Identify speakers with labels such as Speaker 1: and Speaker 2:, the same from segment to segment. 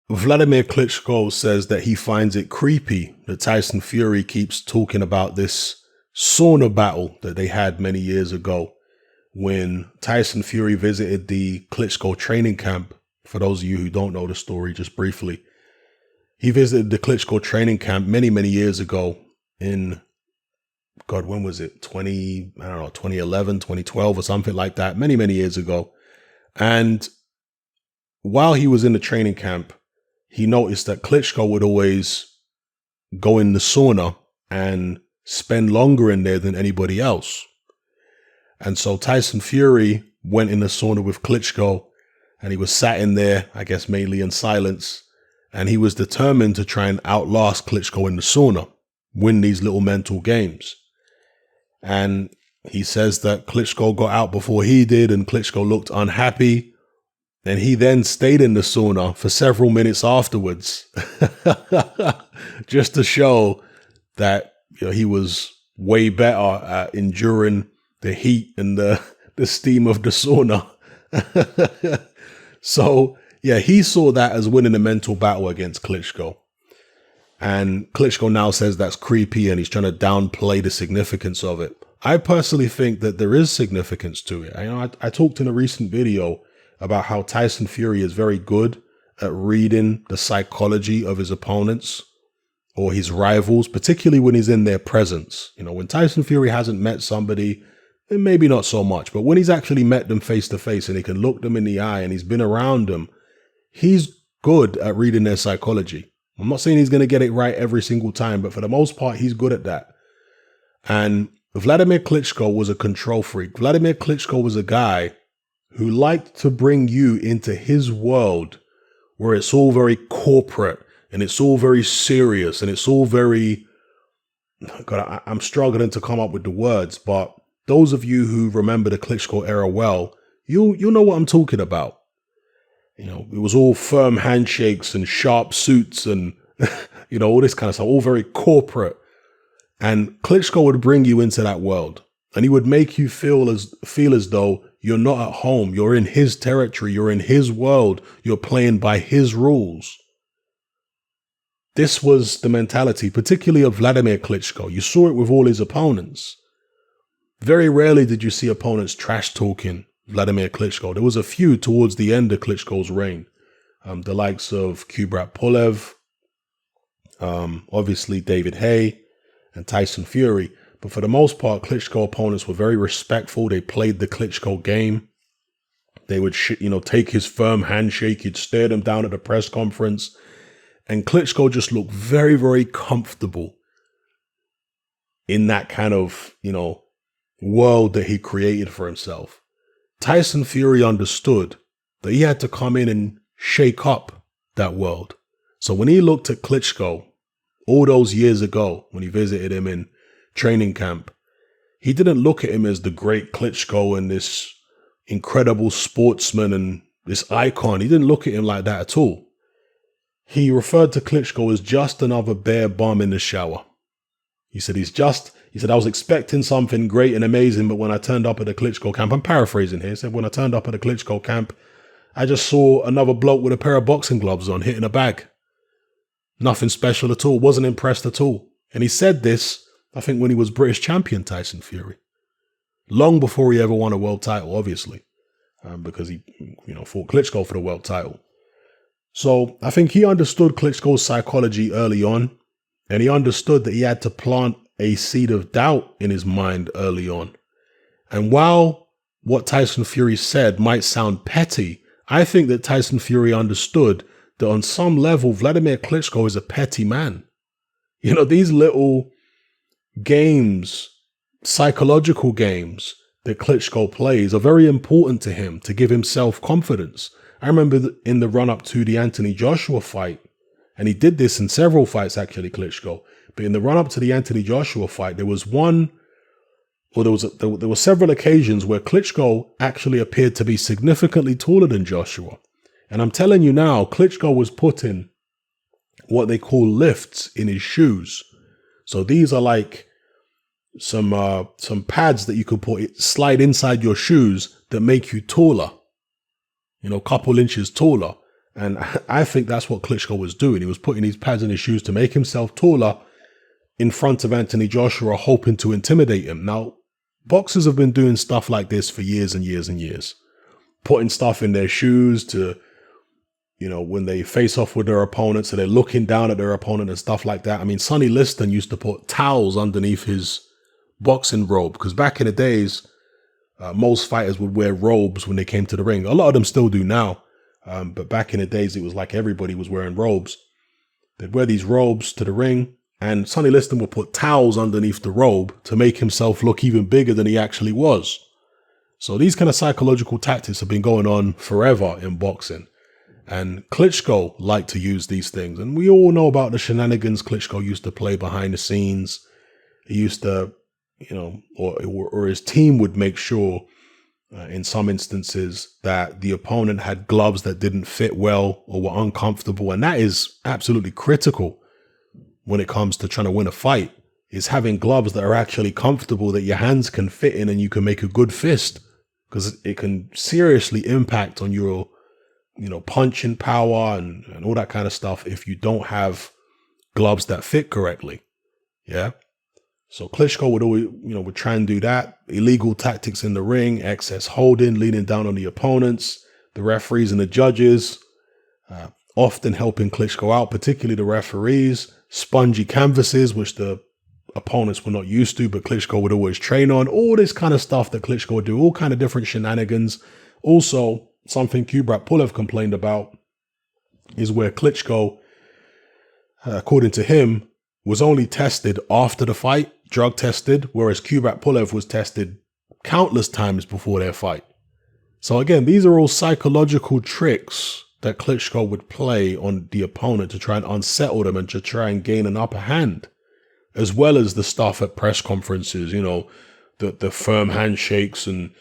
Speaker 1: Vladimir Klitschko says that he finds it creepy that Tyson Fury keeps talking about this sauna battle that they had many years ago when Tyson Fury visited the Klitschko training camp. For those of you who don't know the story, just briefly, he visited the Klitschko training camp many, many years ago in, God, when was it? 2011, 2012 or something like that. Many, many years ago. And while he was in the training camp, he noticed that Klitschko would always go in the sauna and spend longer in there than anybody else. And so Tyson Fury went in the sauna with Klitschko, and he was sat in there, I guess mainly in silence, and he was determined to try and outlast Klitschko in the sauna, win these little mental games. And he says that Klitschko got out before he did, and Klitschko looked unhappy. And he then stayed in the sauna for several minutes afterwards, just to show that he was way better at enduring the heat and the steam of the sauna. So, yeah, he saw that as winning a mental battle against Klitschko. And Klitschko now says that's creepy and he's trying to downplay the significance of it. I personally think that there is significance to it. I talked in a recent video about how Tyson Fury is very good at reading the psychology of his opponents or his rivals, particularly when he's in their presence. When Tyson Fury hasn't met somebody, and maybe not so much, but when he's actually met them face to face and he can look them in the eye and he's been around them, he's good at reading their psychology. I'm not saying he's going to get it right every single time, but for the most part, he's good at that. And Vladimir Klitschko was a control freak. Vladimir Klitschko was a guy who liked to bring you into his world where it's all very corporate and it's all very serious and it's all very, God, I'm struggling to come up with the words, but those of you who remember the Klitschko era well, you'll know what I'm talking about. It was all firm handshakes and sharp suits and, all this kind of stuff, all very corporate. And Klitschko would bring you into that world and he would make you feel as though you're not at home. You're in his territory. You're in his world. You're playing by his rules. This was the mentality, particularly of Vladimir Klitschko. You saw it with all his opponents. Very rarely did you see opponents trash talking Vladimir Klitschko. There was a few towards the end of Klitschko's reign. The likes of Kubrat Pulev, obviously David Haye, and Tyson Fury. But for the most part, Klitschko opponents were very respectful. They played the Klitschko game. They would, take his firm handshake. He'd stare them down at the press conference. And Klitschko just looked very, very comfortable in that kind of, world that he created for himself. Tyson Fury understood that he had to come in and shake up that world. So when he looked at Klitschko all those years ago, when he visited him in training camp, he didn't look at him as the great Klitschko and this incredible sportsman and this icon. He didn't look at him like that at all. He referred to Klitschko as just another bare bum in the shower. He said, I was expecting something great and amazing, but when I turned up at the Klitschko camp, I'm paraphrasing here, he said, when I turned up at the Klitschko camp, I just saw another bloke with a pair of boxing gloves on hitting a bag. Nothing special at all, wasn't impressed at all. And he said this, I think, when he was British champion, Tyson Fury. Long before he ever won a world title, obviously, because he, fought Klitschko for the world title. So I think he understood Klitschko's psychology early on, and he understood that he had to plant a seed of doubt in his mind early on. And while what Tyson Fury said might sound petty, I think that Tyson Fury understood that on some level, Vladimir Klitschko is a petty man. These little games, psychological games that Klitschko plays are very important to him to give him self-confidence. I remember in the run-up to the Anthony Joshua fight, and he did this in several fights actually, Klitschko, but in the run-up to the Anthony Joshua fight, there were several occasions where Klitschko actually appeared to be significantly taller than Joshua. And I'm telling you now, Klitschko was putting what they call lifts in his shoes. So these are like some pads that you could slide inside your shoes that make you taller, a couple inches taller. And I think that's what Klitschko was doing. He was putting these pads in his shoes to make himself taller in front of Anthony Joshua, hoping to intimidate him. Now, boxers have been doing stuff like this for years and years and years, putting stuff in their shoes to, when they face off with their opponent, so they're looking down at their opponent and stuff like that. I mean, Sonny Liston used to put towels underneath his boxing robe, because back in the days, most fighters would wear robes when they came to the ring. A lot of them still do now. But back in the days, it was like everybody was wearing robes. They'd wear these robes to the ring, and Sonny Liston would put towels underneath the robe to make himself look even bigger than he actually was. So these kind of psychological tactics have been going on forever in boxing. And Klitschko liked to use these things. And we all know about the shenanigans Klitschko used to play behind the scenes. He used to, or his team would make sure in some instances that the opponent had gloves that didn't fit well or were uncomfortable. And that is absolutely critical when it comes to trying to win a fight, is having gloves that are actually comfortable, that your hands can fit in and you can make a good fist, because it can seriously impact on your, punching power and all that kind of stuff if you don't have gloves that fit correctly. Yeah. So Klitschko would always, would try and do that. Illegal tactics in the ring, excess holding, leaning down on the opponents, the referees and the judges, often helping Klitschko out, particularly the referees, spongy canvases, which the opponents were not used to, but Klitschko would always train on. All this kind of stuff that Klitschko would do, all kind of different shenanigans. Also, something Kubrat Pulev complained about is where Klitschko, according to him, was only tested after the fight, drug tested, whereas Kubrat Pulev was tested countless times before their fight. So again, these are all psychological tricks that Klitschko would play on the opponent to try and unsettle them and to try and gain an upper hand, as well as the stuff at press conferences, the firm handshakes and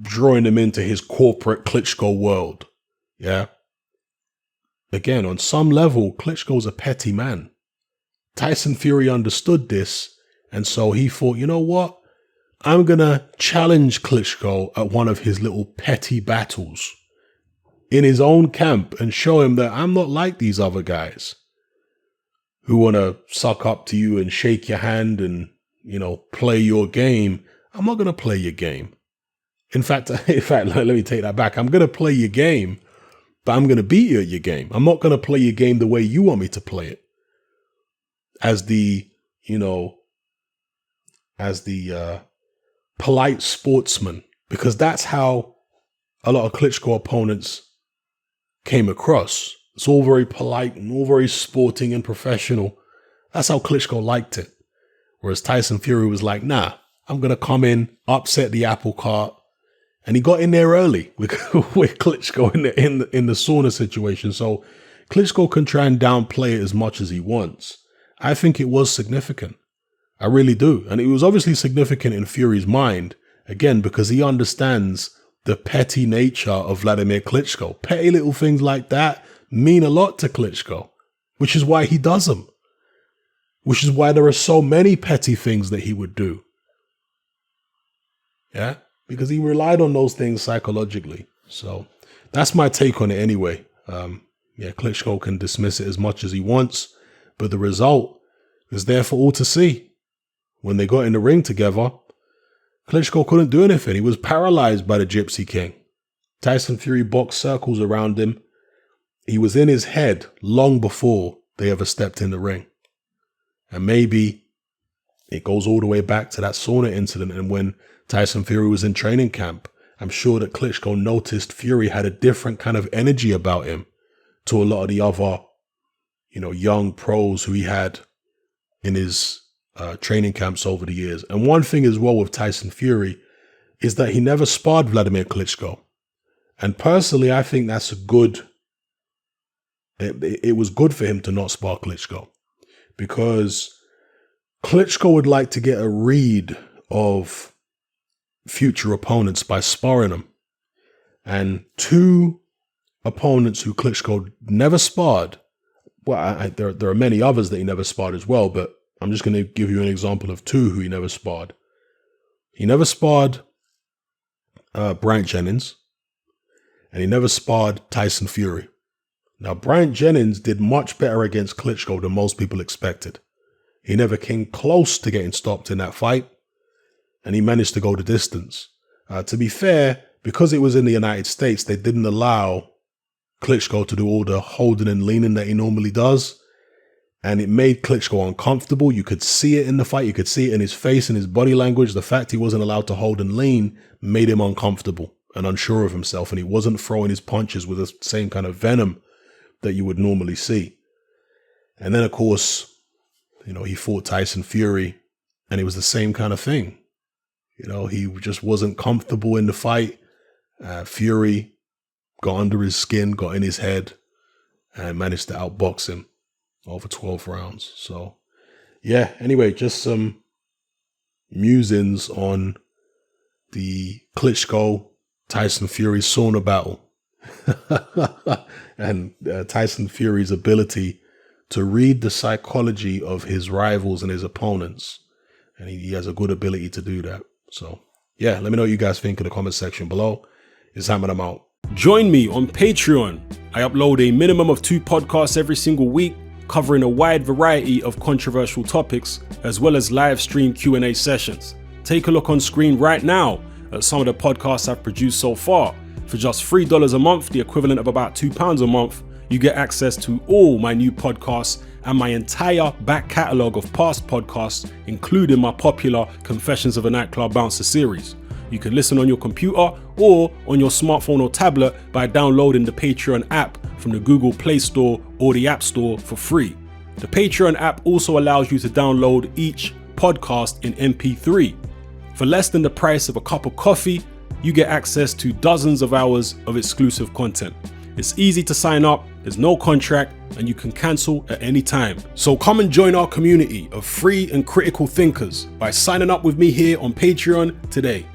Speaker 1: drawing them into his corporate Klitschko world. Yeah. Again, on some level, Klitschko's a petty man. Tyson Fury understood this, and so he thought, you know what? I'm going to challenge Klitschko at one of his little petty battles in his own camp and show him that I'm not like these other guys who want to suck up to you and shake your hand and, play your game. I'm not going to play your game. In fact, let me take that back. I'm going to play your game, but I'm going to beat you at your game. I'm not going to play your game the way you want me to play it. As the polite sportsman, because that's how a lot of Klitschko opponents came across. It's all very polite and all very sporting and professional. That's how Klitschko liked it. Whereas Tyson Fury was like, nah, I'm going to come in, upset the apple cart. And he got in there early with Klitschko in the sauna situation. So Klitschko can try and downplay it as much as he wants. I think it was significant. I really do. And it was obviously significant in Fury's mind, again, because he understands the petty nature of Vladimir Klitschko. Petty little things like that mean a lot to Klitschko, which is why he does them. Which is why there are so many petty things that he would do. Yeah, because he relied on those things psychologically. So that's my take on it anyway. Klitschko can dismiss it as much as he wants, but the result is there for all to see. When they got in the ring together, Klitschko couldn't do anything. He was paralyzed by the Gypsy King. Tyson Fury boxed circles around him. He was in his head long before they ever stepped in the ring. And maybe it goes all the way back to that sauna incident, and when Tyson Fury was in training camp, I'm sure that Klitschko noticed Fury had a different kind of energy about him to a lot of the other, young pros who he had in his training camps over the years. And one thing as well with Tyson Fury is that he never sparred Vladimir Klitschko. And personally, I think that's it was good for him to not spar Klitschko, because Klitschko would like to get a read of future opponents by sparring them. And two opponents who Klitschko never sparred, well, there are many others that he never sparred as well, but I'm just going to give you an example of two who he never sparred. He never sparred Bryant Jennings, and he never sparred Tyson Fury. Now, Bryant Jennings did much better against Klitschko than most people expected. He never came close to getting stopped in that fight, and he managed to go the distance. To be fair, because it was in the United States, they didn't allow Klitschko to do all the holding and leaning that he normally does, and it made Klitschko uncomfortable. You could see it in the fight. You could see it in his face and his body language. The fact he wasn't allowed to hold and lean made him uncomfortable and unsure of himself, and he wasn't throwing his punches with the same kind of venom that you would normally see. And then, of course, he fought Tyson Fury, and it was the same kind of thing. He just wasn't comfortable in the fight. Fury got under his skin, got in his head, and managed to outbox him over 12 rounds. So, yeah, anyway, just some musings on the Klitschko-Tyson Fury sauna battle. And Tyson Fury's ability to read the psychology of his rivals and his opponents. And he has a good ability to do that. So, yeah, let me know what you guys think in the comment section below. It's Ham and I'm out.
Speaker 2: Join me on Patreon. I upload a minimum of 2 podcasts every single week, covering a wide variety of controversial topics, as well as live stream Q&A sessions. Take a look on screen right now at some of the podcasts I've produced so far. For just $3 a month, the equivalent of about £2 a month, you get access to all my new podcasts and my entire back catalogue of past podcasts, including my popular Confessions of a Nightclub Bouncer series. You can listen on your computer or on your smartphone or tablet by downloading the Patreon app from the Google Play Store or the App Store for free. The Patreon app also allows you to download each podcast in MP3. For less than the price of a cup of coffee, you get access to dozens of hours of exclusive content. It's easy to sign up, there's no contract, and you can cancel at any time. So come and join our community of free and critical thinkers by signing up with me here on Patreon today.